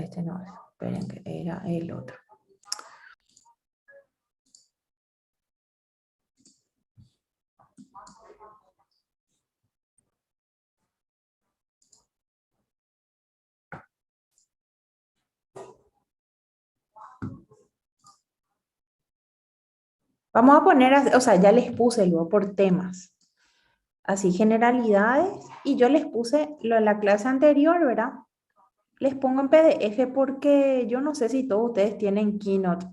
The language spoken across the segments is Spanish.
este no es. Esperen que era el otro. Vamos a poner, o sea, ya les puse luego por temas, así generalidades, y yo les puse lo en la clase anterior, ¿verdad? Les pongo en PDF porque yo no sé si todos ustedes tienen Keynote.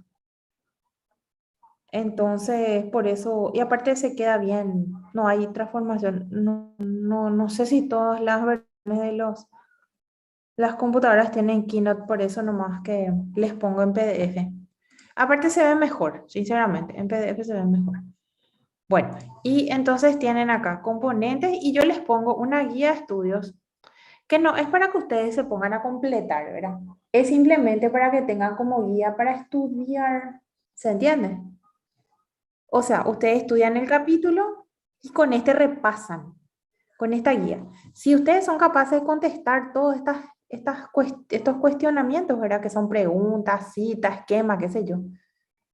Entonces, por eso, y aparte se queda bien, no hay transformación. No sé si todas las versiones de las computadoras tienen Keynote, por eso nomás que les pongo en PDF. Aparte se ve mejor, sinceramente, en PDF se ve mejor. Bueno, y entonces tienen acá componentes y yo les pongo una guía de estudios que no es para que ustedes se pongan a completar, ¿verdad? Es simplemente para que tengan como guía para estudiar, ¿se entiende? O sea, ustedes estudian el capítulo y con este repasan, con esta guía. Si ustedes son capaces de contestar todos estos cuestionamientos, ¿verdad? Que son preguntas, citas, esquemas, qué sé yo,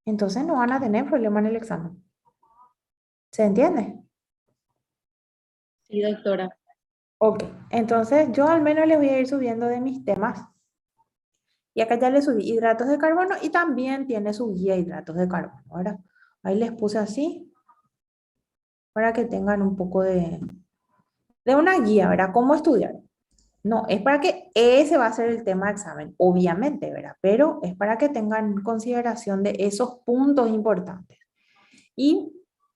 entonces no van a tener problema en el examen. ¿Se entiende? Sí, doctora. Ok, entonces yo al menos les voy a ir subiendo de mis temas. Y acá ya les subí hidratos de carbono y también tiene su guía de hidratos de carbono. Ahora, ahí les puse así para que tengan un poco de una guía, ¿verdad? ¿Cómo estudiar? No, es para que ese va a ser el tema de examen, obviamente, ¿verdad? Pero es para que tengan consideración de esos puntos importantes. Y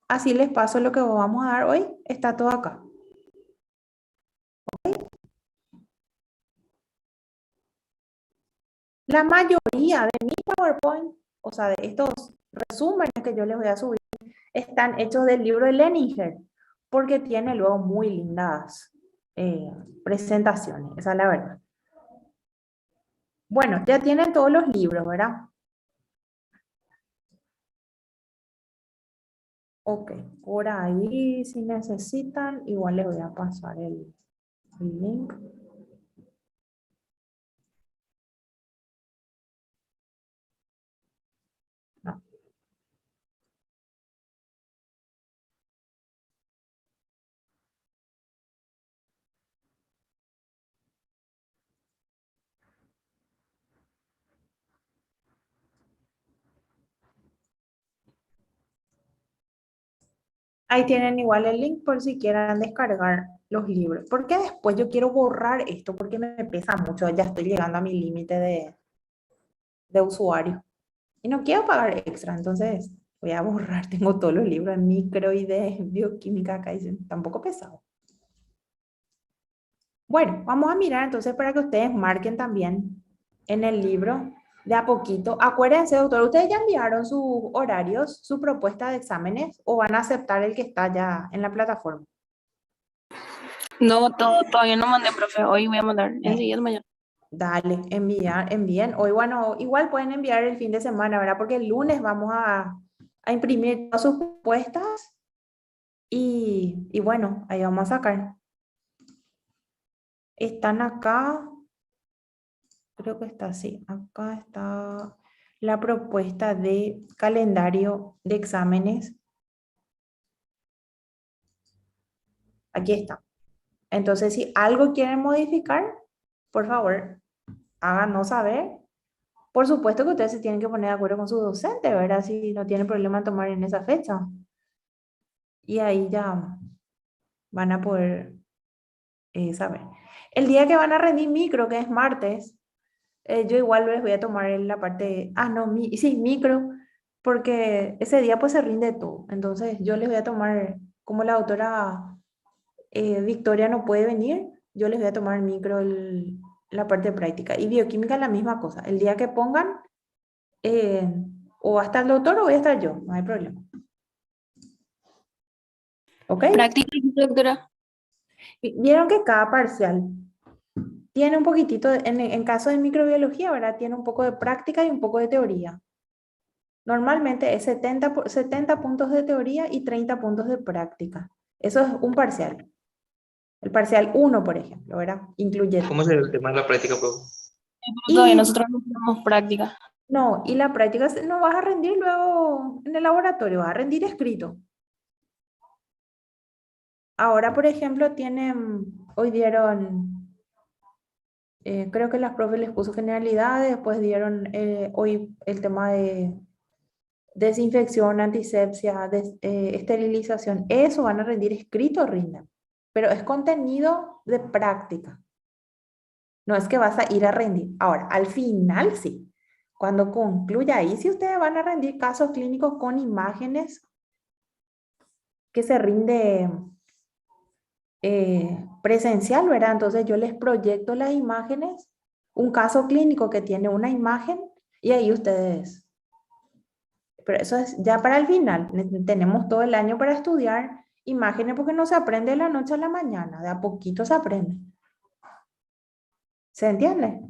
así les paso lo que vamos a dar hoy. Está todo acá. La mayoría de mi PowerPoint, o sea, de estos resúmenes que yo les voy a subir, están hechos del libro de Leninger, porque tiene luego muy lindas presentaciones, esa es la verdad. Bueno, ya tienen todos los libros, ¿verdad? Ok, por ahí si necesitan, igual les voy a pasar el link. No. Ahí tienen igual el link por si quieran descargar los libros. Porque después yo quiero borrar esto porque me pesa mucho, ya estoy llegando a mi límite de usuario. Y no quiero pagar extra, entonces voy a borrar. Tengo todos los libros de micro y de bioquímica acá, dicen, tampoco pesado. Bueno, vamos a mirar entonces para que ustedes marquen también en el libro de a poquito. Acuérdense, doctor, ¿ustedes ya enviaron sus horarios, su propuesta de exámenes o van a aceptar el que está ya en la plataforma? No, todavía no mandé, profe. Hoy voy a mandar. Enseguida mañana. Dale, envíen. O bueno, igual pueden enviar el fin de semana, ¿verdad? Porque el lunes vamos a imprimir todas sus propuestas y bueno, ahí vamos a sacar. Están acá, creo que está así. Acá está la propuesta de calendario de exámenes. Aquí está. Entonces, si algo quieren modificar, por favor, háganos saber. Por supuesto que ustedes se tienen que poner de acuerdo con su docente, ¿verdad? Si no tienen problema en tomar en esa fecha. Y ahí ya van a poder saber. El día que van a rendir micro, que es martes, yo igual les voy a tomar en la parte, no, sí, micro, porque ese día pues se rinde todo. Entonces yo les voy a tomar, como la doctora Victoria no puede venir, yo les voy a tomar micro la parte práctica. Y bioquímica la misma cosa. El día que pongan, eh, o va a estar el doctor o voy a estar yo, no hay problema. ¿Ok? Práctica, doctora. Vieron que cada parcial tiene un poquitito, en caso de microbiología, ¿verdad? Tiene un poco de práctica y un poco de teoría. Normalmente es 70 puntos de teoría y 30 puntos de práctica. Eso es un parcial. El parcial uno, por ejemplo, ¿verdad? Incluye. ¿Cómo sería el tema de la práctica, profe? Pero todavía Y nosotros no tenemos práctica. no, y la práctica no vas a rendir luego en el laboratorio, vas a rendir escrito. Ahora, por ejemplo, hoy dieron, creo que las profes les puso generalidades, después dieron hoy el tema de desinfección, antisepsia, esterilización. Eso van a rendir escrito, rinden. Pero es contenido de práctica. No es que vas a ir a rendir. Ahora, al final sí. Cuando concluya ahí, si ustedes van a rendir casos clínicos con imágenes que se rinde presencial, ¿verdad? Entonces yo les proyecto las imágenes, un caso clínico que tiene una imagen y ahí ustedes, pero eso es ya para el final. Tenemos todo el año para estudiar imágenes porque no se aprende de la noche a la mañana, de a poquito se aprende. ¿Se entiende?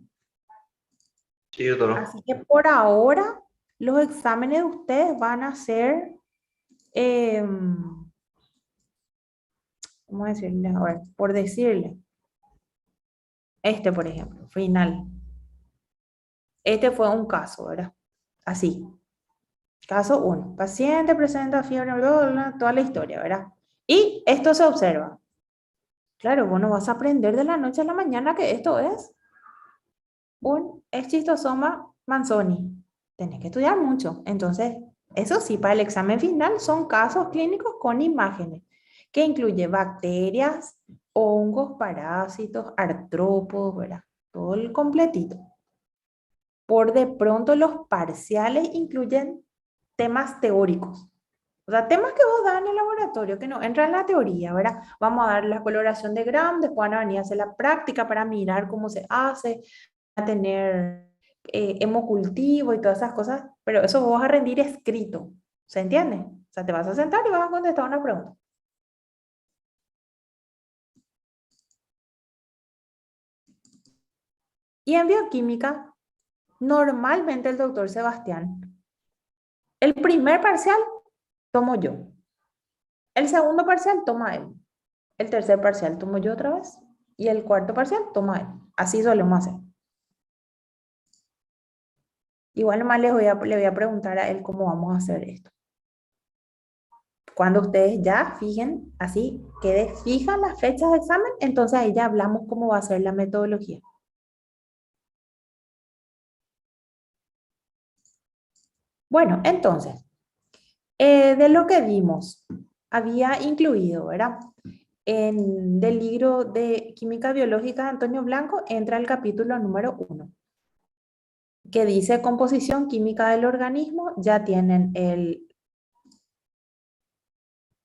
Sí, doctora. Así que por ahora los exámenes de ustedes van a ser, ¿cómo decirle? A ver, por decirle, este por ejemplo, final. Este fue un caso, ¿verdad? Así. Caso uno. Paciente presenta fiebre, bla, bla, bla, toda la historia, ¿verdad? Y esto se observa. Claro, vos no vas a aprender de la noche a la mañana que esto es un esquistosoma manzoni. Tenés que estudiar mucho. Entonces, eso sí, para el examen final son casos clínicos con imágenes, que incluye bacterias, hongos, parásitos, artrópodos, ¿verdad? Todo el completito. Por de pronto los parciales incluyen temas teóricos. O sea, temas que vos das en el laboratorio, que no entran en la teoría, ¿verdad? Vamos a dar la coloración de Gram, después van a venir a hacer la práctica para mirar cómo se hace, a tener hemocultivo y todas esas cosas, pero eso vos vas a rendir escrito, ¿se entiende? O sea, te vas a sentar y vas a contestar una pregunta. Y en bioquímica, normalmente el doctor Sebastián, el primer parcial tomo yo, el segundo parcial toma él. El tercer parcial tomo yo otra vez. Y el cuarto parcial toma él. Así solemos hacer. Igual nomás le voy a preguntar a él cómo vamos a hacer esto. Cuando ustedes ya fijen, así, quede fija las fechas de examen, entonces ahí ya hablamos cómo va a ser la metodología. Bueno, entonces, de lo que vimos, había incluido, ¿verdad? Del libro de Química Biológica de Antonio Blanco entra el capítulo número 1, que dice composición química del organismo. Ya tienen el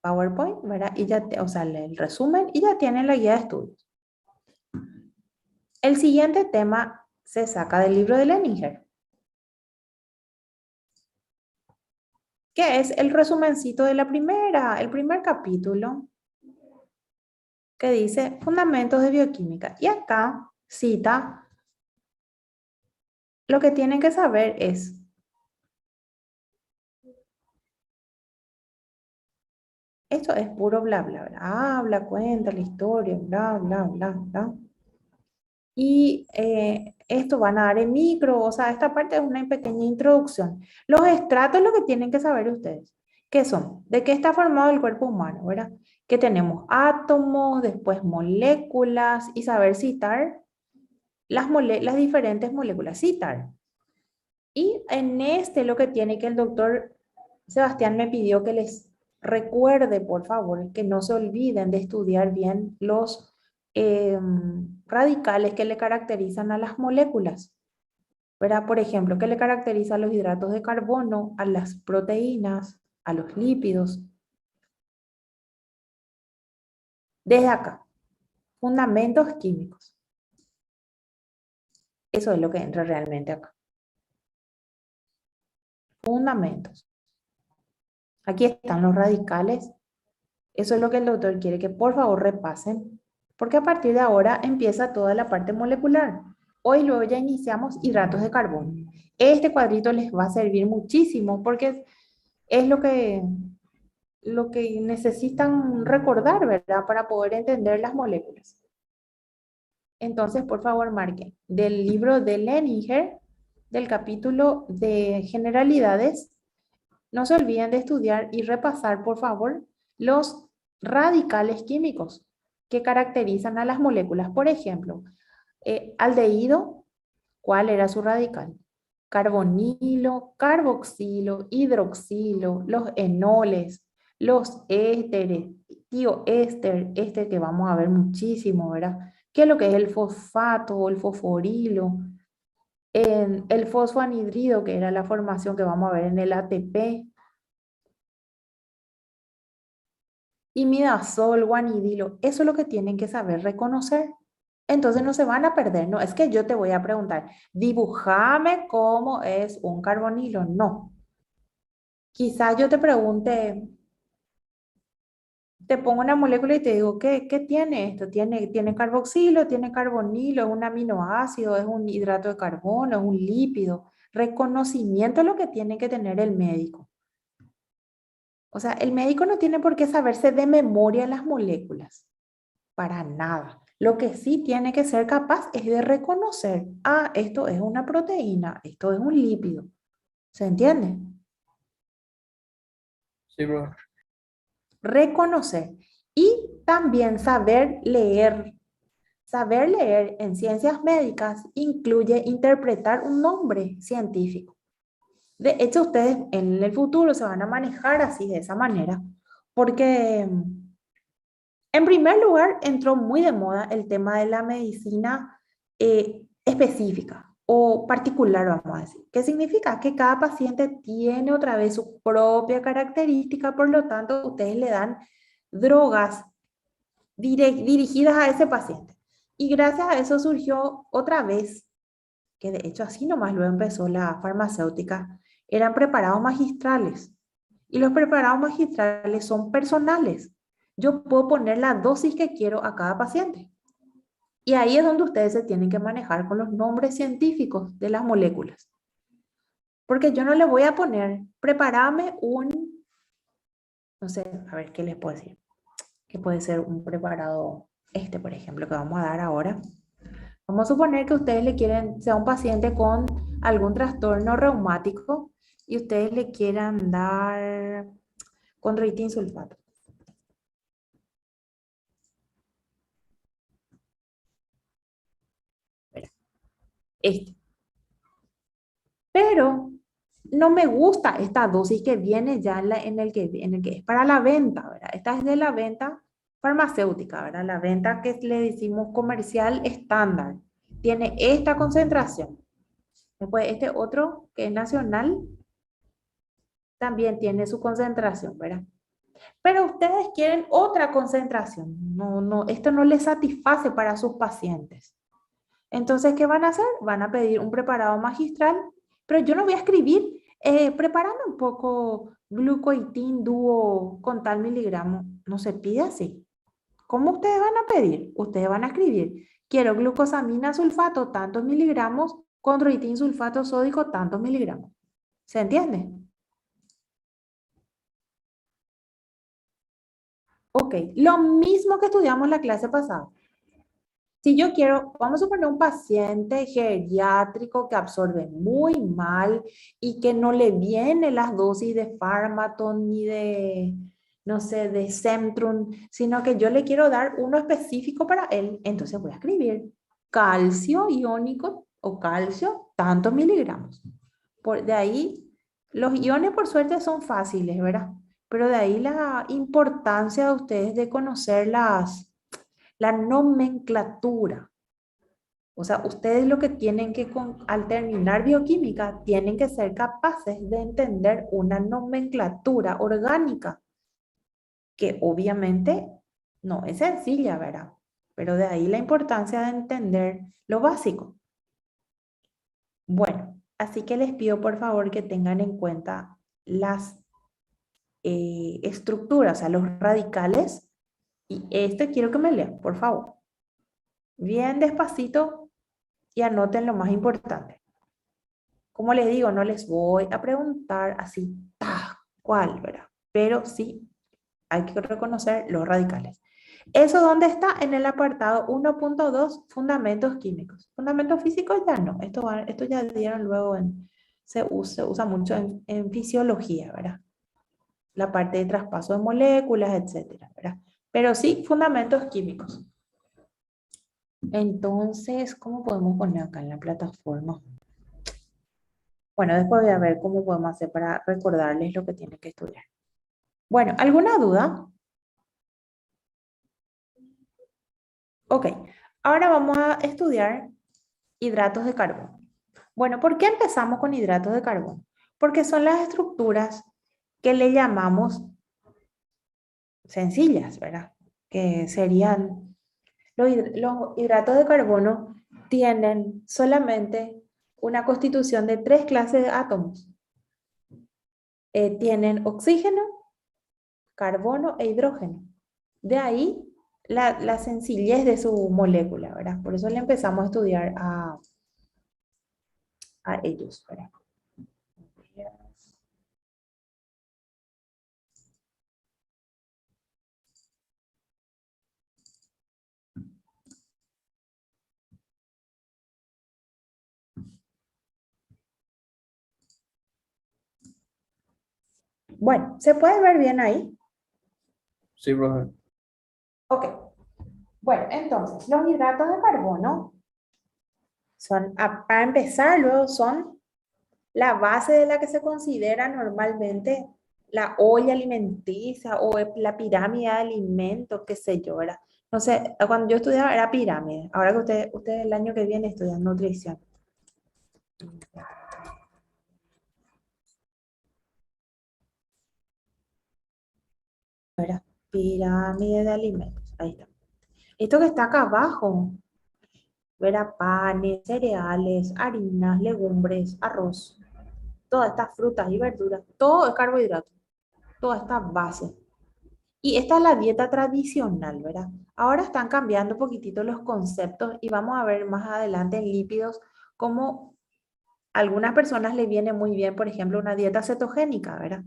PowerPoint, ¿verdad? Y ya, o sea, el resumen y ya tienen la guía de estudios. El siguiente tema se saca del libro de Leninger, que es el resumencito de el primer capítulo, que dice Fundamentos de Bioquímica. Y acá cita lo que tienen que saber es esto es puro bla, bla, bla. Habla, cuenta la historia, bla, bla, bla, bla. Y esto van a dar en micro, o sea, esta parte es una pequeña introducción. Los estratos es lo que tienen que saber ustedes. ¿Qué son? ¿De qué está formado el cuerpo humano, verdad? Que tenemos átomos, después moléculas y saber citar las diferentes moléculas, citar. Y en este lo que tiene que el doctor Sebastián me pidió que les recuerde, por favor, que no se olviden de estudiar bien los radicales que le caracterizan a las moléculas. ¿Verdad? Por ejemplo, que le caracteriza a los hidratos de carbono, a las proteínas, a los lípidos. Desde acá, fundamentos químicos. Eso es lo que entra realmente acá. Fundamentos. Aquí están los radicales. Eso es lo que el doctor quiere que por favor repasen, porque a partir de ahora empieza toda la parte molecular. Hoy luego ya iniciamos hidratos de carbono. Este cuadrito les va a servir muchísimo porque es lo que necesitan recordar, ¿verdad? Para poder entender las moléculas. Entonces, por favor, marquen del libro de Leninger, del capítulo de generalidades. No se olviden de estudiar y repasar, por favor, los radicales químicos que caracterizan a las moléculas. Por ejemplo, aldehído, ¿cuál era su radical? Carbonilo, carboxilo, hidroxilo, los enoles, los ésteres, tioéster, este que vamos a ver muchísimo, ¿verdad? ¿Qué es lo que es el fosfato o el fosforilo? El fosfoanhidrido, que era la formación que vamos a ver en el ATP. Imidazol, guanidilo, eso es lo que tienen que saber reconocer. Entonces no se van a perder, no es que yo te voy a preguntar, dibújame cómo es un carbonilo, no. Quizás yo te pregunte, te pongo una molécula y te digo, ¿qué tiene esto? ¿Tiene carboxilo, tiene carbonilo, es un aminoácido, es un hidrato de carbono, es un lípido? Reconocimiento es lo que tiene que tener el médico. O sea, el médico no tiene por qué saberse de memoria las moléculas. Para nada. Lo que sí tiene que ser capaz es de reconocer, esto es una proteína, esto es un lípido. ¿Se entiende? Sí, bro. Reconocer. Y también saber leer. Saber leer en ciencias médicas incluye interpretar un nombre científico. De hecho, ustedes en el futuro se van a manejar así, de esa manera, porque en primer lugar, entró muy de moda el tema de la medicina específica o particular, vamos a decir. ¿Qué significa? Que cada paciente tiene otra vez su propia característica, por lo tanto, ustedes le dan drogas dirigidas a ese paciente. Y gracias a eso surgió otra vez, que de hecho así nomás luego empezó la farmacéutica, eran preparados magistrales. Y los preparados magistrales son personales. Yo puedo poner la dosis que quiero a cada paciente. Y ahí es donde ustedes se tienen que manejar con los nombres científicos de las moléculas. Porque yo no le voy a poner, prepárame no sé, a ver, ¿qué les puedo decir? Que puede ser un preparado, por ejemplo, que vamos a dar ahora. Vamos a suponer que ustedes le quieren, sea un paciente con algún trastorno reumático y ustedes le quieran dar chondroitin sulfato. Este. Pero no me gusta esta dosis que viene ya en el que es para la venta, ¿verdad? Esta es de la venta farmacéutica, ¿verdad? La venta que le decimos comercial estándar. Tiene esta concentración. Después este otro que es nacional también tiene su concentración, ¿verdad? Pero ustedes quieren otra concentración. No, esto no les satisface para sus pacientes. Entonces, ¿qué van a hacer? Van a pedir un preparado magistral, pero yo no voy a escribir, prepárame un poco glucoitin dúo con tal miligramo. No se pide así. ¿Cómo ustedes van a pedir? Ustedes van a escribir, quiero glucosamina sulfato tantos miligramos, chondroitin sulfato sódico tantos miligramos. ¿Se entiende? Ok, lo mismo que estudiamos la clase pasada. Si yo quiero, vamos a poner un paciente geriátrico que absorbe muy mal y que no le vienen las dosis de Pharmaton ni de, no sé, de Centrum, sino que yo le quiero dar uno específico para él. Entonces voy a escribir calcio iónico o calcio, tantos miligramos. De ahí, los iones por suerte son fáciles, ¿verdad? Pero de ahí la importancia de ustedes de conocer la nomenclatura. O sea, ustedes lo que tienen que, al terminar bioquímica, tienen que ser capaces de entender una nomenclatura orgánica, que obviamente no es sencilla, ¿verdad? Pero de ahí la importancia de entender lo básico. Bueno, así que les pido por favor que tengan en cuenta las estructuras, o sea, los radicales. Y quiero que me lean, por favor. Bien despacito y anoten lo más importante. Como les digo, no les voy a preguntar así, tal cual, ¿verdad? Pero sí hay que reconocer los radicales. ¿Eso dónde está? En el apartado 1.2, fundamentos químicos. Fundamentos físicos ya no. Esto ya dieron luego se usa mucho en fisiología, ¿verdad? La parte de traspaso de moléculas, etcétera, ¿verdad? Pero sí, fundamentos químicos. Entonces, ¿cómo podemos poner acá en la plataforma? Bueno, después voy a ver cómo podemos hacer para recordarles lo que tienen que estudiar. Bueno, ¿alguna duda? Ok, ahora vamos a estudiar hidratos de carbono. Bueno, ¿por qué empezamos con hidratos de carbono? Porque son las estructuras que le llamamos sencillas, ¿verdad? Que serían los hidratos de carbono tienen solamente una constitución de 3 clases de átomos. Tienen oxígeno, carbono e hidrógeno. De ahí la sencillez de su molécula, ¿verdad? Por eso le empezamos a estudiar a ellos, ¿verdad? Bueno, ¿se puede ver bien ahí? Sí, profe. Ok. Bueno, entonces, los hidratos de carbono son, para empezar, luego son la base de la que se considera normalmente la olla alimenticia o la pirámide de alimentos, qué sé yo, ¿verdad? No sé, cuando yo estudiaba era pirámide. Ahora que ustedes el año que viene estudian nutrición. ¿Verdad? Pirámide de alimentos. Ahí está. Esto que está acá abajo, ¿verdad? Panes, cereales, harinas, legumbres, arroz, todas estas frutas y verduras, todo es carbohidrato, toda esta base. Y esta es la dieta tradicional, ¿verdad? Ahora están cambiando un poquitito los conceptos y vamos a ver más adelante en lípidos cómo a algunas personas le viene muy bien, por ejemplo, una dieta cetogénica, ¿verdad?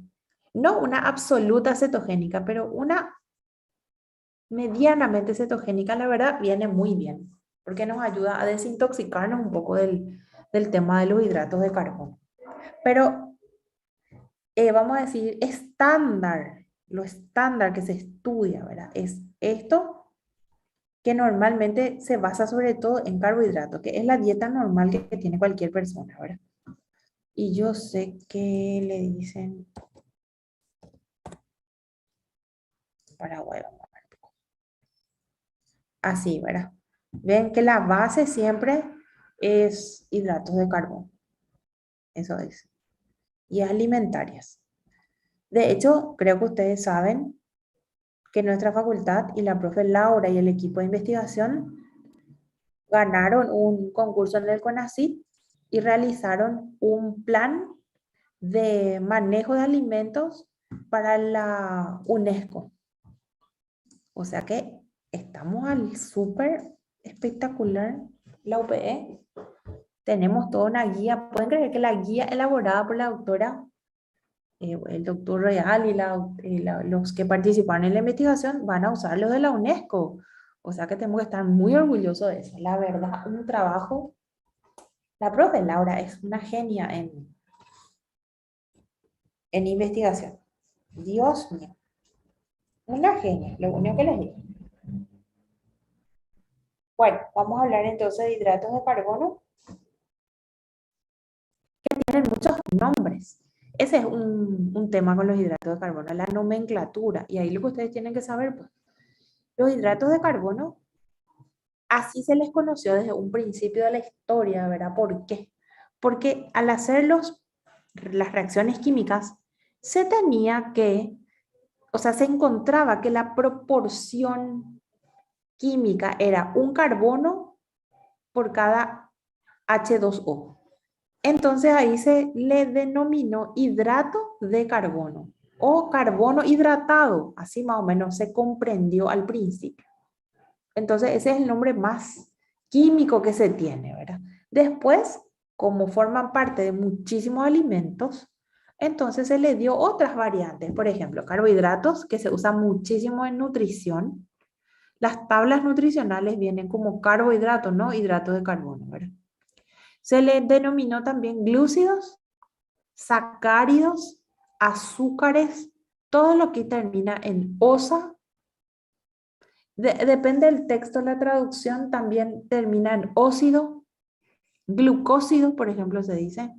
No una absoluta cetogénica, pero una medianamente cetogénica, la verdad, viene muy bien, porque nos ayuda a desintoxicarnos un poco del tema de los hidratos de carbono. Pero vamos a decir estándar, lo estándar que se estudia, ¿verdad? Es esto que normalmente se basa sobre todo en carbohidratos, que es la dieta normal que tiene cualquier persona, ¿verdad? Y yo sé que le dicen Paraguay, vamos a ver. Así, ¿verdad? Ven que la base siempre es hidratos de carbono, eso es, y alimentarias. De hecho, creo que ustedes saben que nuestra facultad y la profe Laura y el equipo de investigación ganaron un concurso en el CONACYT y realizaron un plan de manejo de alimentos para la UNESCO. O sea que estamos al súper espectacular, la UPE. Tenemos toda una guía. ¿Pueden creer que la guía elaborada por la doctora, el doctor Real los que participaron en la investigación van a usar los de la UNESCO? O sea que tenemos que estar muy orgullosos de eso. La verdad, un trabajo. La profe Laura es una genia en investigación. Dios mío, una genia, lo único que les digo. Bueno, vamos a hablar entonces de hidratos de carbono. Tienen muchos nombres. Ese es un tema con los hidratos de carbono, la nomenclatura. Y ahí lo que ustedes tienen que saber, pues, los hidratos de carbono, así se les conoció desde un principio de la historia, ¿verdad? ¿Por qué? Porque al hacer las reacciones químicas, se tenía que, o sea, se encontraba que la proporción química era un carbono por cada H2O. Entonces ahí se le denominó hidrato de carbono o carbono hidratado, así más o menos se comprendió al principio. Entonces ese es el nombre más químico que se tiene, ¿verdad? Después, como forman parte de muchísimos alimentos, entonces se le dio otras variantes, por ejemplo, carbohidratos, que se usan muchísimo en nutrición, Las tablas nutricionales vienen como carbohidratos, no hidratos de carbono, ¿verdad? Se le denominó también glúcidos, sacáridos, azúcares, todo lo que termina en osa. Depende del texto, la traducción también termina en óxido, glucósido, por ejemplo, se dice.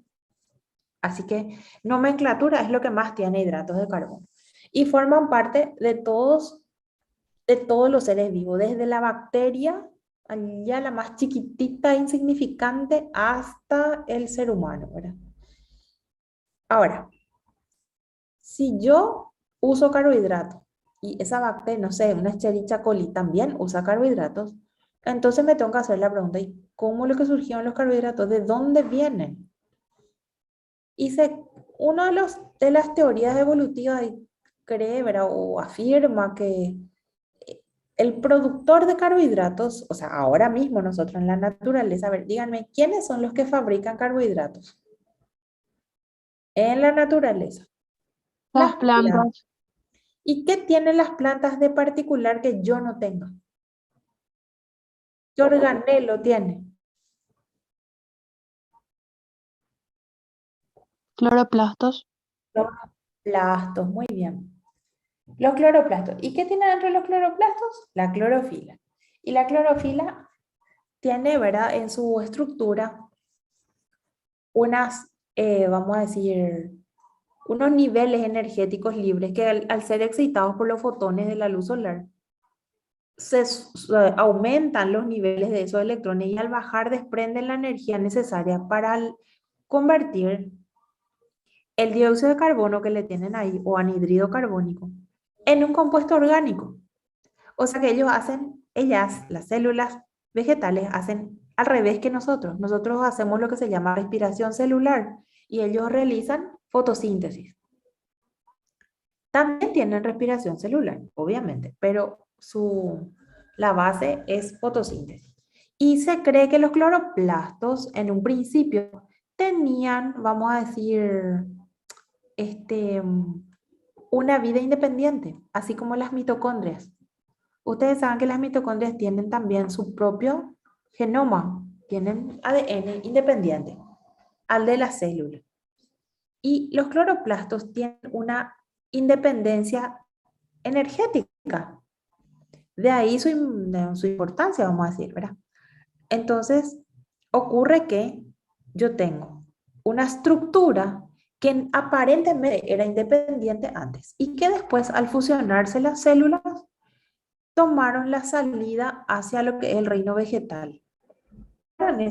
Así que nomenclatura es lo que más tiene hidratos de carbono. Y forman parte de todos los seres vivos, desde la bacteria, ya la más chiquitita, insignificante, hasta el ser humano, ¿verdad? Ahora, si yo uso carbohidratos y esa bacteria, no sé, una Escherichia coli también usa carbohidratos, entonces me tengo que hacer la pregunta, ¿y cómo lo que surgieron los carbohidratos? ¿De dónde vienen? Y uno de las teorías evolutivas cree, ¿verdad? O afirma que el productor de carbohidratos, o sea, ahora mismo nosotros en la naturaleza, a ver, díganme, ¿quiénes son los que fabrican carbohidratos? En la naturaleza. Las Las plantas. plantas. ¿Y qué tienen las plantas de particular que yo no tengo? ¿Qué organelo tiene? Cloroplastos. Cloroplastos, muy bien. Los cloroplastos. ¿Y qué tiene dentro de los cloroplastos? La clorofila. Y la clorofila tiene, ¿verdad? En su estructura unas, vamos a decir, unos niveles energéticos libres que al ser excitados por los fotones de la luz solar, aumentan los niveles de esos electrones y al bajar desprenden la energía necesaria para convertir el dióxido de carbono que le tienen ahí o anhídrido carbónico en un compuesto orgánico. O sea que ellas, las células vegetales, hacen al revés que nosotros. Nosotros hacemos lo que se llama respiración celular y ellos realizan fotosíntesis. También tienen respiración celular, obviamente, pero la base es fotosíntesis. Y se cree que los cloroplastos en un principio tenían, vamos a decir, este, una vida independiente, así como las mitocondrias. Ustedes saben que las mitocondrias tienen también su propio genoma, tienen ADN independiente al de la célula. Y los cloroplastos tienen una independencia energética. De ahí su importancia, vamos a decir, ¿verdad? Entonces, ocurre que yo tengo una estructura que aparentemente era independiente antes y que después, al fusionarse las células, tomaron la salida hacia lo que es el reino vegetal. En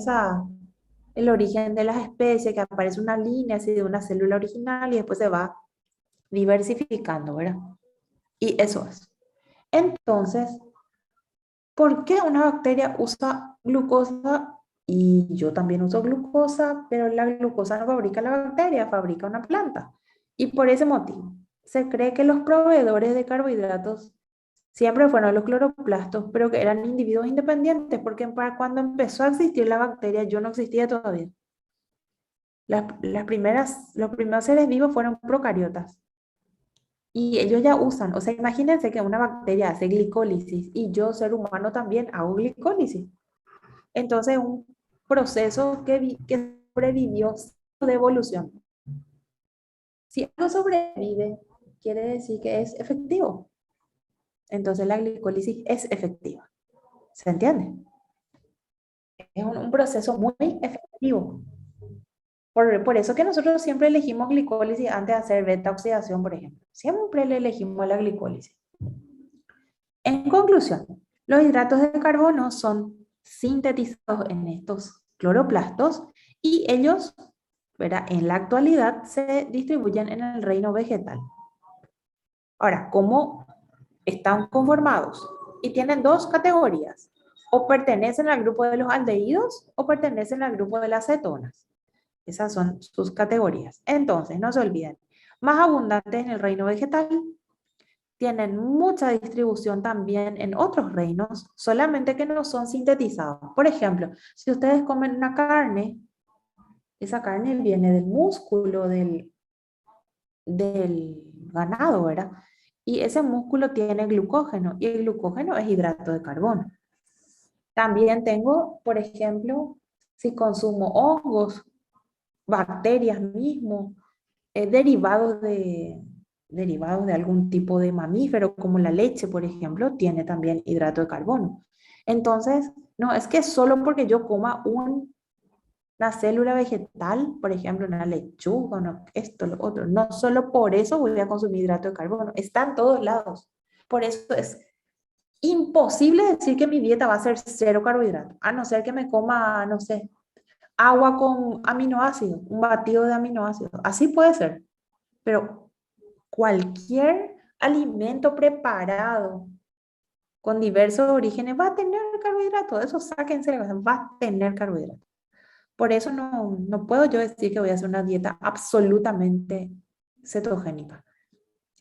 el origen de las especies, que aparece una línea así de una célula original y después se va diversificando, ¿verdad? Y eso es. Entonces, ¿por qué una bacteria usa glucosa y yo también uso glucosa, pero la glucosa no fabrica la bacteria, fabrica una planta? Y por ese motivo, se cree que los proveedores de carbohidratos siempre fueron los cloroplastos, pero que eran individuos independientes, porque para cuando empezó a existir la bacteria, yo no existía todavía. Los primeros seres vivos fueron procariotas. Y ellos ya usan, o sea, imagínense que una bacteria hace glicólisis y yo, ser humano, también hago glicólisis. Entonces, un proceso que sobrevivió de evolución. Si algo sobrevive, quiere decir que es efectivo. Entonces, la glicólisis es efectiva. ¿Se entiende? Es un proceso muy efectivo. Por eso que nosotros siempre elegimos glicólisis antes de hacer beta oxidación, por ejemplo. Siempre le elegimos la glicólisis. En conclusión, los hidratos de carbono son sintetizados en estos cloroplastos y ellos, ¿verdad?, en la actualidad se distribuyen en el reino vegetal. Ahora, ¿cómo están conformados? Y tienen dos categorías. O pertenecen al grupo de los aldehídos o pertenecen al grupo de las cetonas. Esas son sus categorías. Entonces, no se olviden, más abundantes en el reino vegetal, tienen mucha distribución también en otros reinos, solamente que no son sintetizados. Por ejemplo, si ustedes comen una carne, esa carne viene del músculo del ganado, ¿verdad? y ese músculo tiene glucógeno y el glucógeno es hidrato de carbono. También tengo, por ejemplo, si consumo hongos, bacterias mismo, derivados de algún tipo de mamífero, como la leche, por ejemplo, tiene también hidrato de carbono. Entonces, no es que solo porque yo coma una célula vegetal, por ejemplo, una lechuga, no, esto, lo otro, no solo por eso voy a consumir hidrato de carbono, está en todos lados. Por eso es imposible decir que mi dieta va a ser cero carbohidratos, a no ser que me coma, no sé, agua con aminoácidos, un batido de aminoácidos. Así puede ser, pero cualquier alimento preparado con diversos orígenes va a tener carbohidratos. Eso sáquense, va a tener carbohidratos. Por eso no puedo yo decir que voy a hacer una dieta absolutamente cetogénica.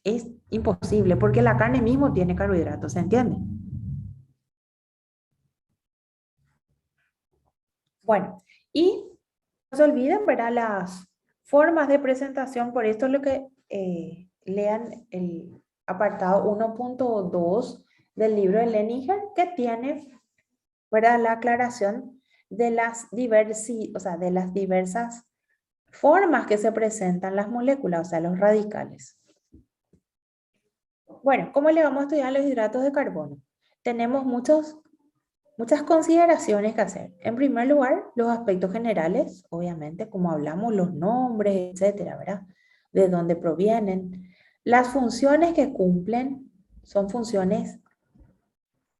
Es imposible porque la carne mismo tiene carbohidratos, ¿se entiende? Bueno, y no se olviden, ¿verdad? Las formas de presentación, por esto es lo que lean el apartado 1.2 del libro de Leninger, que tiene, ¿verdad? La aclaración de o sea, de las diversas formas que se presentan las moléculas, o sea, los radicales. Bueno, ¿cómo le vamos a estudiar los hidratos de carbono? Tenemos muchas consideraciones que hacer. En primer lugar, los aspectos generales, obviamente, como hablamos, los nombres, etcétera, ¿verdad? De dónde provienen. Las funciones que cumplen son funciones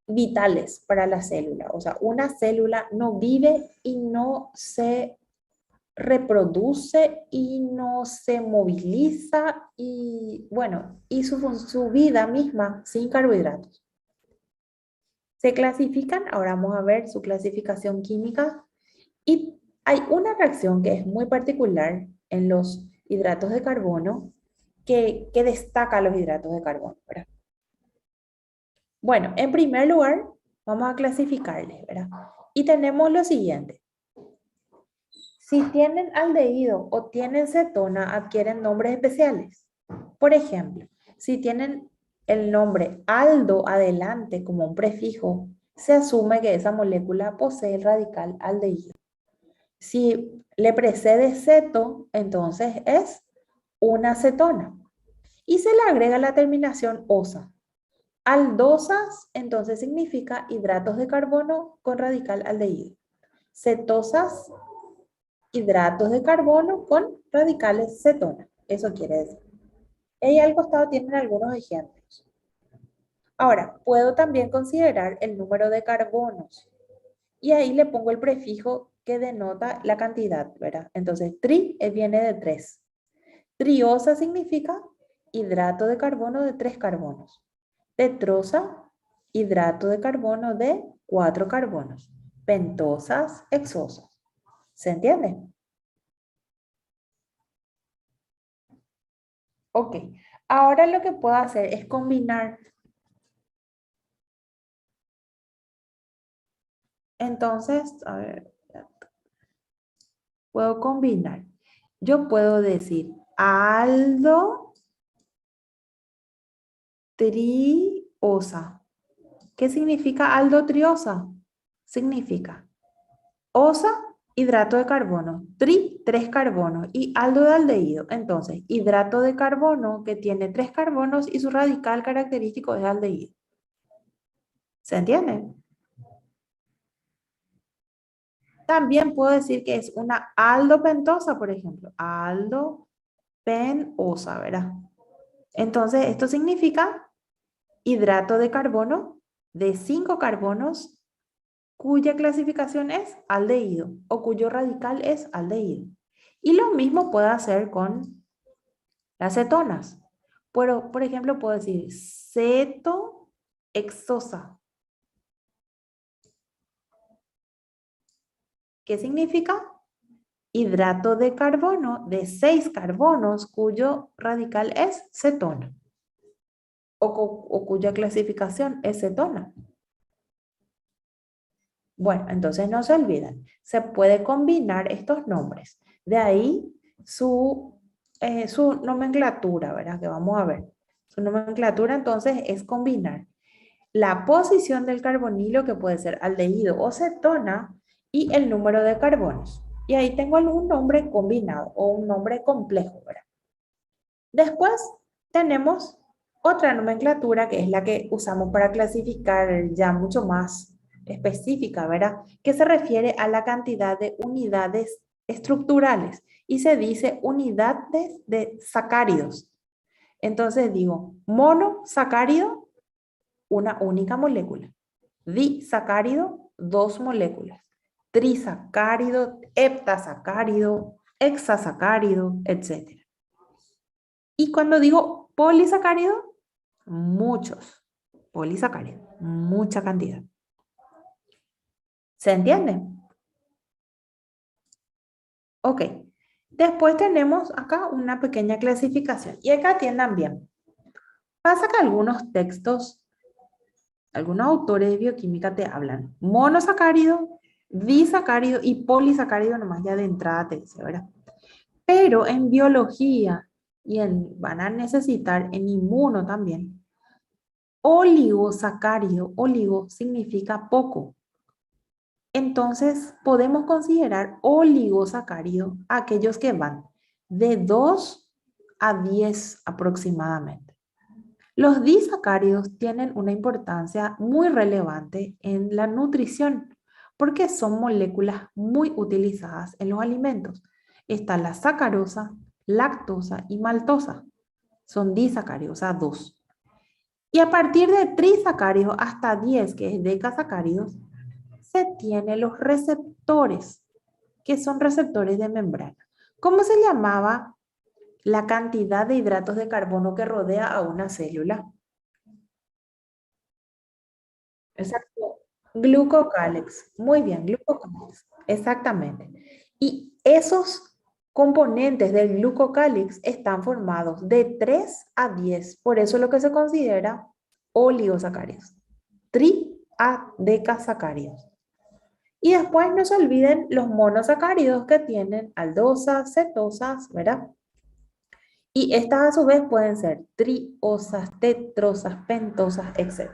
vitales para la célula. O sea, una célula no vive y no se reproduce y no se moviliza y, bueno, y su vida misma sin carbohidratos. Se clasifican, ahora vamos a ver su clasificación química, y hay una reacción que es muy particular en los hidratos de carbono que destaca los hidratos de carbono, ¿verdad? Bueno, en primer lugar, vamos a clasificarles, ¿verdad? Y tenemos lo siguiente. Si tienen aldehído o tienen cetona, adquieren nombres especiales. Por ejemplo, si tienen el nombre aldo adelante como un prefijo, se asume que esa molécula posee el radical aldehído. Si le precede ceto, entonces es una cetona. Y se le agrega la terminación osa. Aldosas, entonces significa hidratos de carbono con radical aldehído. Cetosas, hidratos de carbono con radicales cetona. Eso quiere decir. Y al costado tienen algunos ejemplos. Ahora, puedo también considerar el número de carbonos. Y ahí le pongo el prefijo que denota la cantidad, ¿verdad? Entonces, viene de 3. Triosa significa hidrato de carbono de 3 carbonos. Tetrosa, hidrato de carbono de 4 carbonos. Pentosas, hexosas. ¿Se entiende? Ok. Ahora lo que puedo hacer es combinar. Entonces, a ver, puedo combinar. Yo puedo decir aldo triosa. ¿Qué significa aldotriosa? Significa osa, hidrato de carbono, 3 carbonos y aldo de aldehído. Entonces, hidrato de carbono que tiene 3 carbonos y su radical característico es aldehído. ¿Se entiende? También puedo decir que es una aldopentosa, por ejemplo. Aldopenosa, ¿verdad? Entonces, esto significa hidrato de carbono de 5 carbonos cuya clasificación es aldehído o cuyo radical es aldehído. Y lo mismo puedo hacer con las cetonas. Por ejemplo, puedo decir cetohexosa. ¿Qué significa? Hidrato de carbono de 6 carbonos cuyo radical es cetona o cuya clasificación es cetona. Bueno, entonces no se olviden, se puede combinar estos nombres. De ahí su nomenclatura, ¿verdad? Que vamos a ver. Su nomenclatura entonces es combinar la posición del carbonilo, que puede ser aldehído o cetona, y el número de carbonos. Y ahí tengo algún nombre combinado o un nombre complejo, ¿verdad? Después tenemos otra nomenclatura que es la que usamos para clasificar ya mucho más específica, ¿verdad? Que se refiere a la cantidad de unidades estructurales y se dice unidades de sacáridos. Entonces digo, monosacárido, una única molécula. Disacárido, dos moléculas. Trisacárido, heptasacárido, hexasacárido, etc. Y cuando digo polisacárido, muchos polisacáridos, mucha cantidad. ¿Se entiende? Ok. Después tenemos acá una pequeña clasificación. Y acá atiendan bien. Pasa que algunos textos, algunos autores de bioquímica te hablan monosacárido, disacárido y polisacárido, nomás ya de entrada te dice, ¿verdad? Pero en biología van a necesitar en inmuno también. Oligosacárido, oligo significa poco. Entonces podemos considerar oligosacárido aquellos que van de 2 a 10 aproximadamente. Los disacáridos tienen una importancia muy relevante en la nutrición porque son moléculas muy utilizadas en los alimentos. Está la sacarosa, lactosa y maltosa. Son disacáridos, o sea, 2. Y a partir de trisacáridos hasta 10, que es decasacáridos, se tienen los receptores, que son receptores de membrana. ¿Cómo se llamaba la cantidad de hidratos de carbono que rodea a una célula? Exacto. Glucocálex. Muy bien, glucocálex. Exactamente. Y esos componentes del glucocálex están formados de 3 a 10. Por eso lo que se considera oligosacáridos. Tri a decasacáridos. Y después no se olviden los monosacáridos que tienen aldosas, cetosas, ¿verdad? Y estas a su vez pueden ser triosas, tetrosas, pentosas, etc.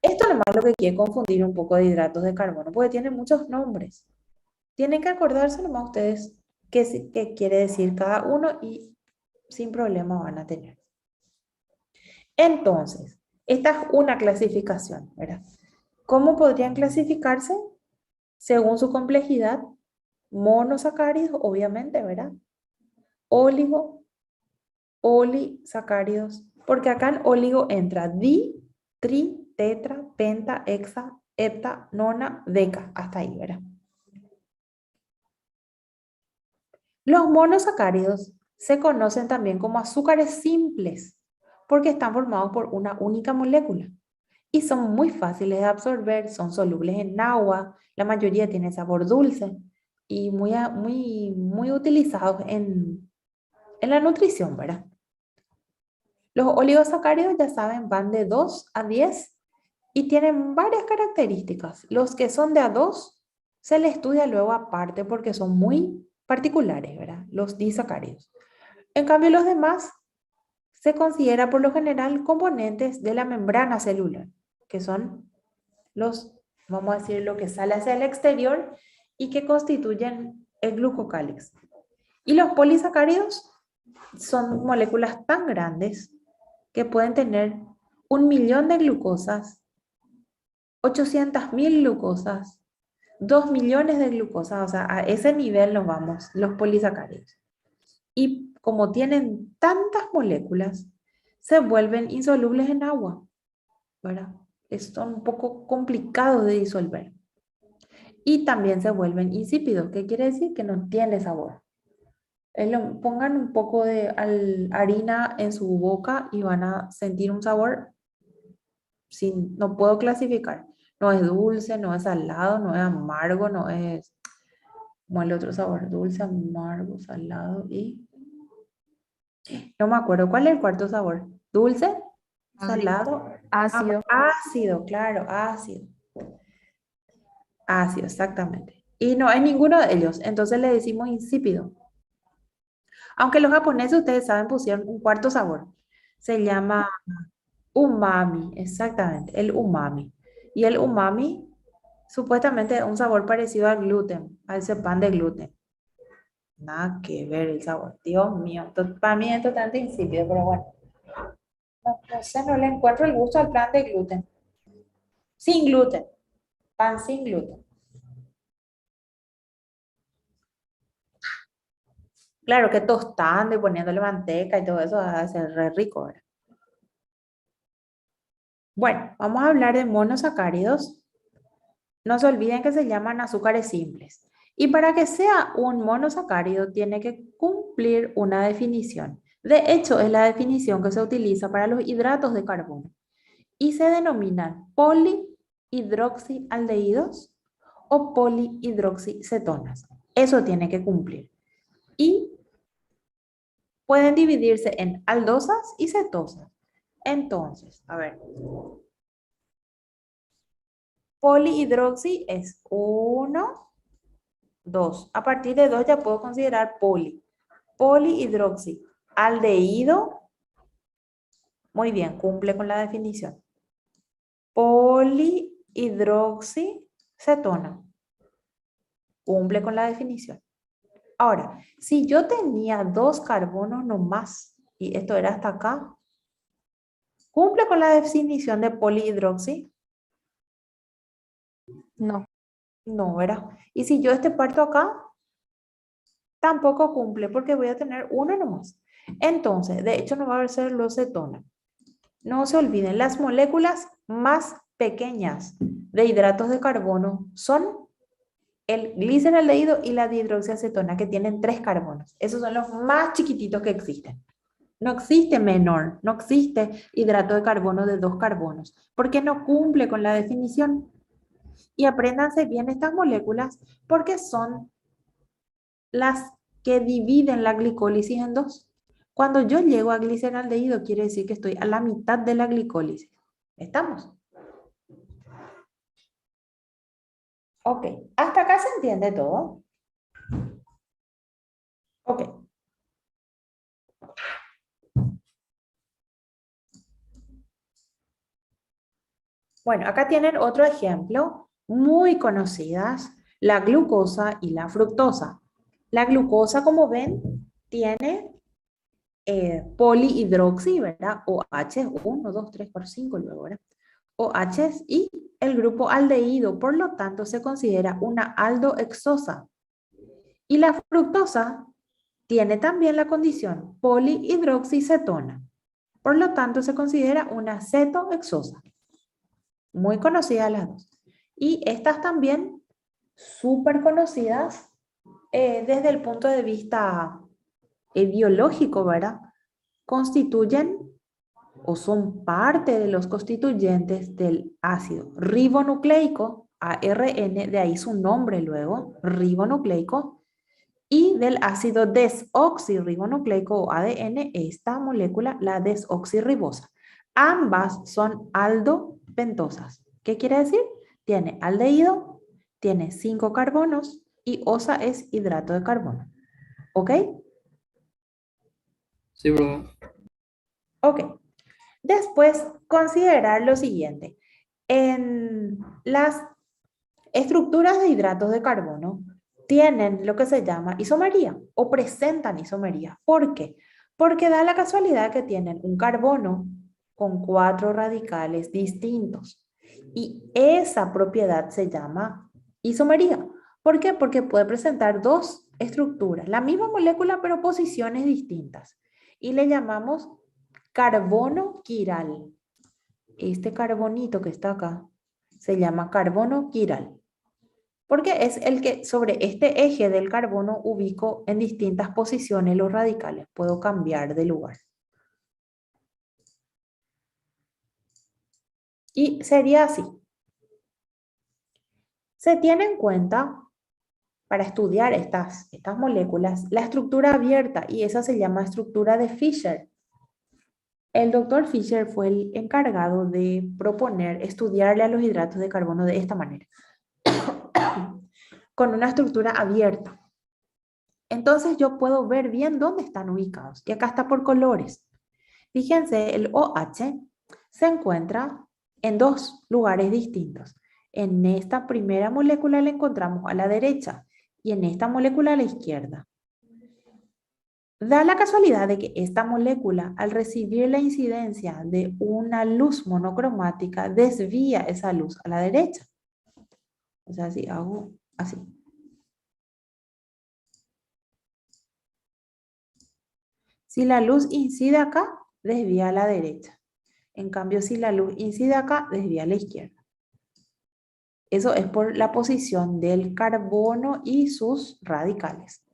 Esto nomás lo que quiere confundir un poco de hidratos de carbono, porque tienen muchos nombres. Tienen que acordarse nomás ustedes qué quiere decir cada uno y sin problema van a tener. Entonces, esta es una clasificación, ¿verdad? ¿Cómo podrían clasificarse? Según su complejidad, monosacáridos, obviamente, ¿verdad? Oligo, polisacáridos, porque acá en oligo entra di, tri, tetra, penta, hexa, hepta, nona, deca, hasta ahí, ¿verdad? Los monosacáridos se conocen también como azúcares simples, porque están formados por una única molécula y son muy fáciles de absorber, son solubles en agua, la mayoría tienen sabor dulce y muy utilizados en la nutrición, ¿verdad? Los oligosacáridos, ya saben, van de 2 a 10 y tienen varias características. Los que son de a 2 se les estudia luego aparte porque son muy particulares, ¿verdad? Los disacáridos. En cambio, los demás se considera por lo general componentes de la membrana celular, que son los, vamos a decir, lo que sale hacia el exterior y que constituyen el glucocálex. Y los polisacáridos son moléculas tan grandes que pueden tener 1.000.000 de glucosas, 800.000 glucosas, 2 millones de glucosas, o sea, a ese nivel nos vamos, los polisacáridos. Y como tienen tantas moléculas, se vuelven insolubles en agua, ¿verdad? Son un poco complicados de disolver. Y también se vuelven insípidos, ¿qué quiere decir? Que no tiene sabor. Pongan un poco de harina en su boca y van a sentir un sabor no puedo clasificar. No es dulce, no es salado, no es amargo, no es como el otro sabor, dulce, amargo, salado y no me acuerdo cuál es el cuarto sabor. Dulce, salado, Ácido. ácido, claro, ácido. Ácido, exactamente. Y no es ninguno de ellos, entonces le decimos insípido. Aunque los japoneses, ustedes saben, pusieron un cuarto sabor. Se llama umami, exactamente, el umami. Y el umami supuestamente es un sabor parecido al gluten, a ese pan de gluten. Nada que ver el sabor. Dios mío, para mí es totalmente insípido, pero bueno. No, no sé, no le encuentro el gusto al pan de gluten. Sin gluten, pan sin gluten. Claro que tostando y poniéndole manteca y todo eso va a ser re rico, ¿verdad? Bueno, vamos a hablar de monosacáridos. No se olviden que se llaman azúcares simples. Y para que sea un monosacárido tiene que cumplir una definición. De hecho, es la definición que se utiliza para los hidratos de carbono. Y se denominan polihidroxialdehídos o polihidroxicetonas. Eso tiene que cumplir. Y pueden dividirse en aldosas y cetosas. Entonces, a ver, polihidroxi es uno, 2. A partir de 2 ya puedo considerar poli. Polihidroxialdehído, muy bien, cumple con la definición. Polihidroxicetona, cumple con la definición. Ahora, si yo tenía 2 carbonos nomás, y esto era hasta acá, ¿cumple con la definición de polihidroxi? No. No, ¿verdad? Y si yo este parto acá, tampoco cumple porque voy a tener uno nomás. Entonces, de hecho, no va a ser los cetona. No se olviden, las moléculas más pequeñas de hidratos de carbono son el gliceraldehído y la dihidroxiacetona, que tienen 3 carbonos. Esos son los más chiquititos que existen. No existe menor, no existe hidrato de carbono de 2 carbonos, porque no cumple con la definición. Y apréndanse bien estas moléculas porque son las que dividen la glicólisis en 2. Cuando yo llego a gliceraldehído, quiere decir que estoy a la mitad de la glicólisis. ¿Estamos? Ok, hasta acá se entiende todo. Ok, bueno, acá tienen otro ejemplo, muy conocidas, la glucosa y la fructosa. La glucosa, como ven, tiene polihidroxi, ¿verdad? O H, 1, 2, 3, 4, 5 luego, ¿verdad? O H y el grupo aldehído, por lo tanto se considera una aldohexosa. Y la fructosa tiene también la condición polihidroxicetona, por lo tanto se considera una cetohexosa. Muy conocidas las dos. Y estas también súper conocidas desde el punto de vista biológico, ¿verdad? Constituyen o son parte de los constituyentes del ácido ribonucleico, ARN, de ahí su nombre luego, ribonucleico, y del ácido desoxirribonucleico o ADN, esta molécula, la desoxirribosa. Ambas son aldopentosas. ¿Qué quiere decir? Tiene aldehído, tiene 5 carbonos y osa es hidrato de carbono. ¿Ok? Sí, profe. Ok. Después, considerar lo siguiente. En las estructuras de hidratos de carbono tienen lo que se llama isomería o presentan isomería. ¿Por qué? Porque da la casualidad que tienen un carbono con 4 radicales distintos. Y esa propiedad se llama isomería. ¿Por qué? Porque puede presentar 2 estructuras, la misma molécula pero posiciones distintas. Y le llamamos carbono quiral. Este carbonito que está acá se llama carbono quiral, porque es el que sobre este eje del carbono ubico en distintas posiciones los radicales. Puedo cambiar de lugar. Y sería así. Se tiene en cuenta para estudiar estas moléculas la estructura abierta y esa se llama estructura de Fischer. El doctor Fischer fue el encargado de proponer estudiarle a los hidratos de carbono de esta manera, con una estructura abierta. Entonces yo puedo ver bien dónde están ubicados. Y acá está por colores. Fíjense, el OH se encuentra en dos lugares distintos. En esta primera molécula la encontramos a la derecha y en esta molécula a la izquierda. Da la casualidad de que esta molécula, al recibir la incidencia de una luz monocromática, desvía esa luz a la derecha. O sea, si hago así. Si la luz incide acá, desvía a la derecha. En cambio, si la luz incide acá, desvía a la izquierda. Eso es por la posición del carbono y sus radicales.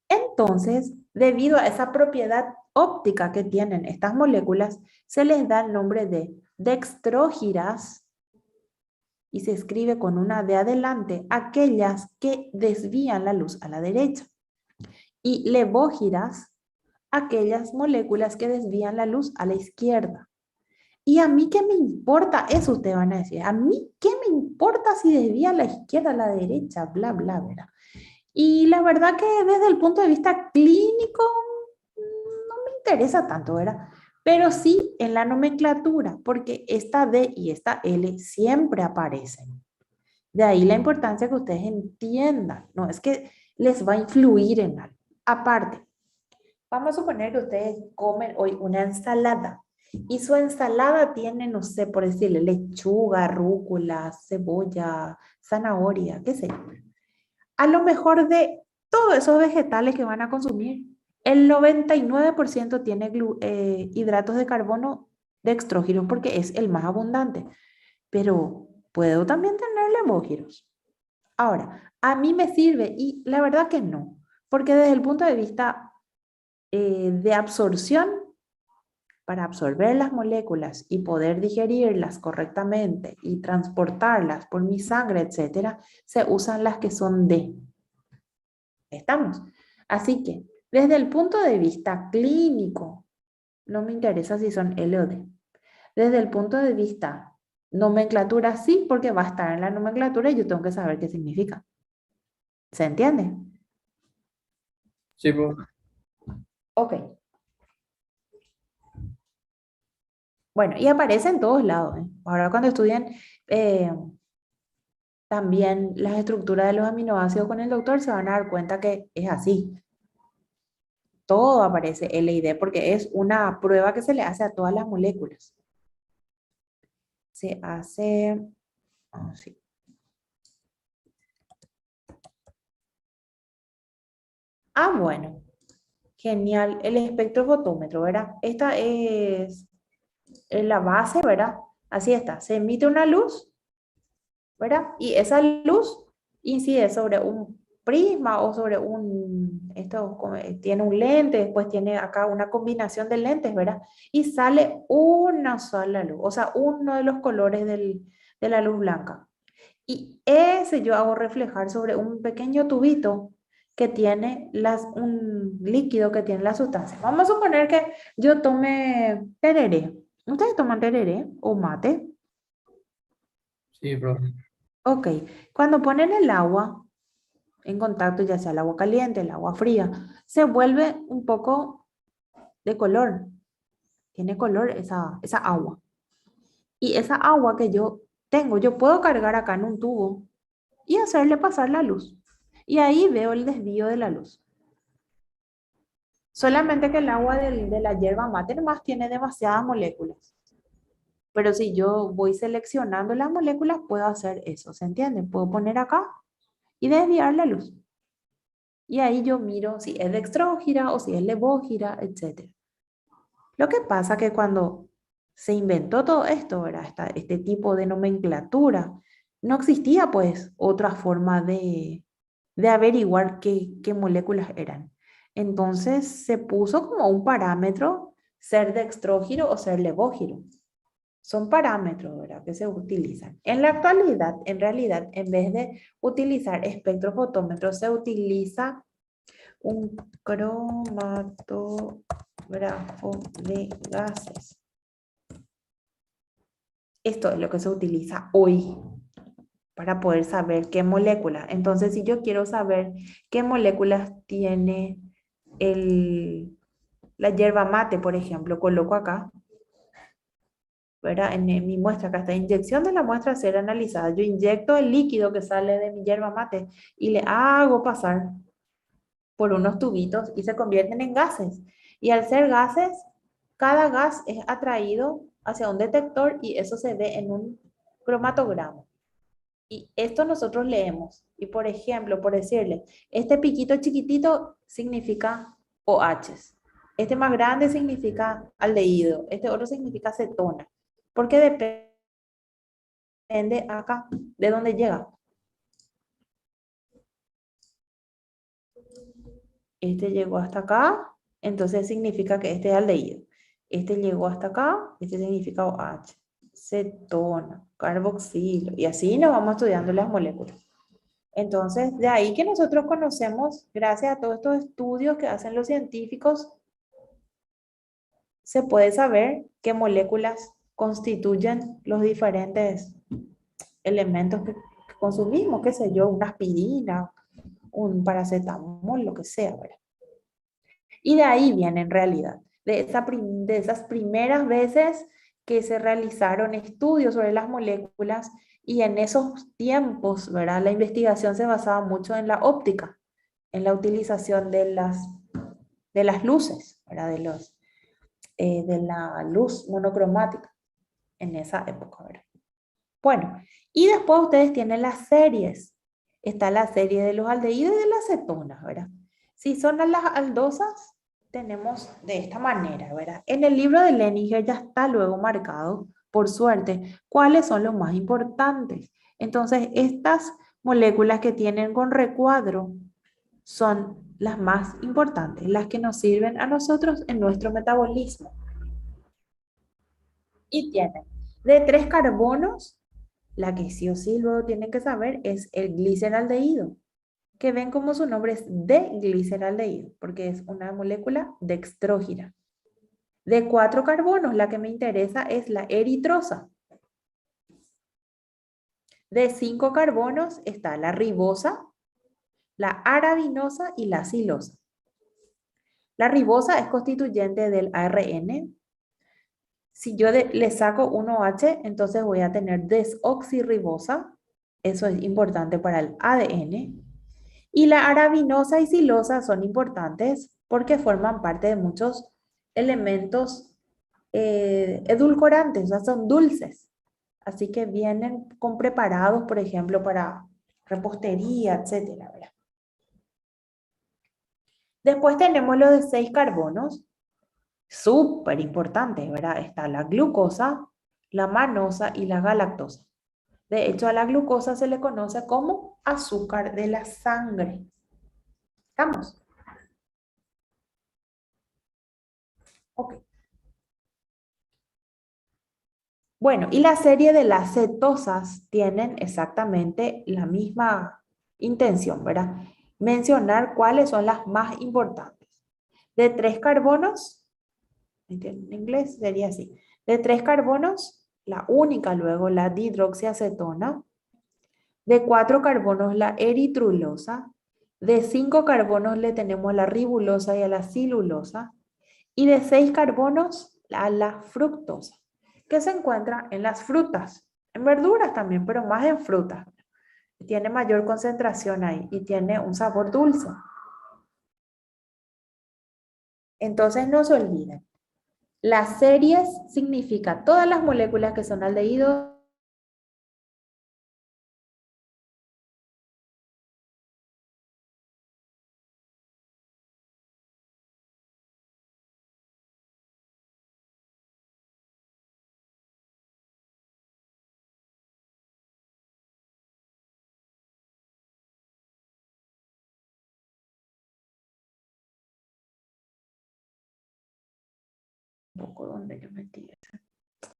Entonces, debido a esa propiedad óptica que tienen estas moléculas, se les da el nombre de dextrógiras y se escribe con una D adelante, aquellas que desvían la luz a la derecha. Y levógiras, aquellas moléculas que desvían la luz a la izquierda. ¿Y a mí qué me importa eso? Ustedes van a decir. ¿A mí qué me importa si desvía a la izquierda, a la derecha? Bla, bla, ¿verdad? Y la verdad que desde el punto de vista clínico no me interesa tanto, ¿verdad? Pero sí en la nomenclatura, porque esta D y esta L siempre aparecen. De ahí la importancia que ustedes entiendan, no es que les va a influir en algo. Aparte, vamos a suponer que ustedes comen hoy una ensalada y su ensalada tiene, no sé, por decirle, lechuga, rúcula, cebolla, zanahoria, qué sé yo. A lo mejor de todos esos vegetales que van a consumir, el 99% tiene hidratos de carbono dextrógiros porque es el más abundante. Pero puedo también tener levógiros. Ahora, a mí me sirve y la verdad que no, porque desde el punto de vista de absorción, para absorber las moléculas y poder digerirlas correctamente y transportarlas por mi sangre, etcétera, se usan las que son D. ¿Estamos? Así que, desde el punto de vista clínico, no me interesa si son L o D. Desde el punto de vista nomenclatura, sí, porque va a estar en la nomenclatura y yo tengo que saber qué significa. ¿Se entiende? Sí, profe. Ok. Bueno, y aparece en todos lados, ¿eh? Ahora cuando estudian también las estructuras de los aminoácidos con el doctor se van a dar cuenta que es así. Todo aparece L y D porque es una prueba que se le hace a todas las moléculas. Se hace... oh, sí. Bueno. Genial. El espectrofotómetro, ¿verdad? Esta es la base, ¿verdad? Así está. Se emite una luz, ¿verdad? Y esa luz incide sobre un prisma o sobre tiene un lente, después tiene acá una combinación de lentes, ¿verdad? Y sale una sola luz, o sea, uno de los colores de la luz blanca. Y ese yo hago reflejar sobre un pequeño tubito que tiene un líquido que tiene la sustancia. Vamos a suponer que yo tome tereré. ¿Ustedes toman tereré o mate? Sí, profe. Ok, cuando ponen el agua en contacto, ya sea el agua caliente, el agua fría, se vuelve un poco de color. Tiene color esa agua. Y esa agua que yo tengo, yo puedo cargar acá en un tubo y hacerle pasar la luz. Y ahí veo el desvío de la luz. Solamente que el agua de la hierba mate nomás tiene demasiadas moléculas. Pero si yo voy seleccionando las moléculas, puedo hacer eso, ¿se entiende? Puedo poner acá y desviar la luz. Y ahí yo miro si es dextrógira o si es levógira, etc. Lo que pasa que cuando se inventó todo esto, ¿verdad? Este tipo de nomenclatura, no existía pues otra forma de averiguar qué moléculas eran. Entonces se puso como un parámetro ser dextrógiro o ser levógiro. Son parámetros, ¿verdad? Que se utilizan. En la actualidad, en realidad, en vez de utilizar espectrofotómetro, se utiliza un cromatógrafo de gases. Esto es lo que se utiliza hoy para poder saber qué molécula. Entonces, si yo quiero saber qué moléculas tiene el La yerba mate, por ejemplo, coloco acá, ¿verdad? En mi muestra, acá está inyección de la muestra a ser analizada. Yo inyecto el líquido que sale de mi yerba mate y le hago pasar por unos tubitos y se convierten en gases. Y al ser gases, cada gas es atraído hacia un detector y eso se ve en un cromatograma. Y esto nosotros leemos. Y por ejemplo, por decirle, este piquito chiquitito significa OH. Este más grande significa aldehído. Este otro significa cetona. Porque depende acá de dónde llega. Este llegó hasta acá, entonces significa que este es aldehído. Este llegó hasta acá, este significa OH. Cetona, carboxilo. Y así nos vamos estudiando las moléculas. Entonces, de ahí que nosotros conocemos, gracias a todos estos estudios que hacen los científicos, se puede saber qué moléculas constituyen los diferentes elementos que consumimos, qué sé yo, una aspirina, un paracetamol, lo que sea, ¿verdad? Y de ahí viene en realidad, de esas primeras veces que se realizaron estudios sobre las moléculas y en esos tiempos, ¿verdad? La investigación se basaba mucho en la óptica, en la utilización de las luces, ¿verdad? De la luz monocromática en esa época, ¿verdad? Bueno, y después ustedes tienen las series. Está la serie de los aldehídos y de las cetonas, ¿verdad? Si son a las aldosas, tenemos de esta manera, ¿verdad? En el libro de Leninger ya está luego marcado, por suerte, cuáles son los más importantes. Entonces, estas moléculas que tienen con recuadro son las más importantes, las que nos sirven a nosotros en nuestro metabolismo. Y tienen de 3 carbonos, la que sí o sí luego tienen que saber es el gliceraldehído, que ven como su nombre es D-gliceraldehído, porque es una molécula dextrógira. De 4 carbonos, la que me interesa es la eritrosa. De 5 carbonos está la ribosa, la arabinosa y la silosa. La ribosa es constituyente del ARN. Si yo le saco un OH, entonces voy a tener desoxirribosa. Eso es importante para el ADN. Y la arabinosa y silosa son importantes porque forman parte de muchos elementos edulcorantes, o sea, son dulces. Así que vienen con preparados, por ejemplo, para repostería, etcétera, ¿verdad? Después tenemos los de 6 carbonos, súper importantes, ¿verdad? Está la glucosa, la manosa y la galactosa. De hecho, a la glucosa se le conoce como azúcar de la sangre. ¿Estamos? Ok. Bueno, y la serie de las cetosas tienen exactamente la misma intención, ¿verdad? Mencionar cuáles son las más importantes. De 3 carbonos, en inglés sería así, de 3 carbonos, la única luego la dihidroxiacetona, de 4 carbonos la eritrulosa, de 5 carbonos le tenemos la ribulosa y a la silulosa, y de 6 carbonos a la fructosa, que se encuentra en las frutas, en verduras también, pero más en frutas. Tiene mayor concentración ahí y tiene un sabor dulce. Entonces no se olviden, las series significa todas las moléculas que son aldehídos un poco donde yo metí eso.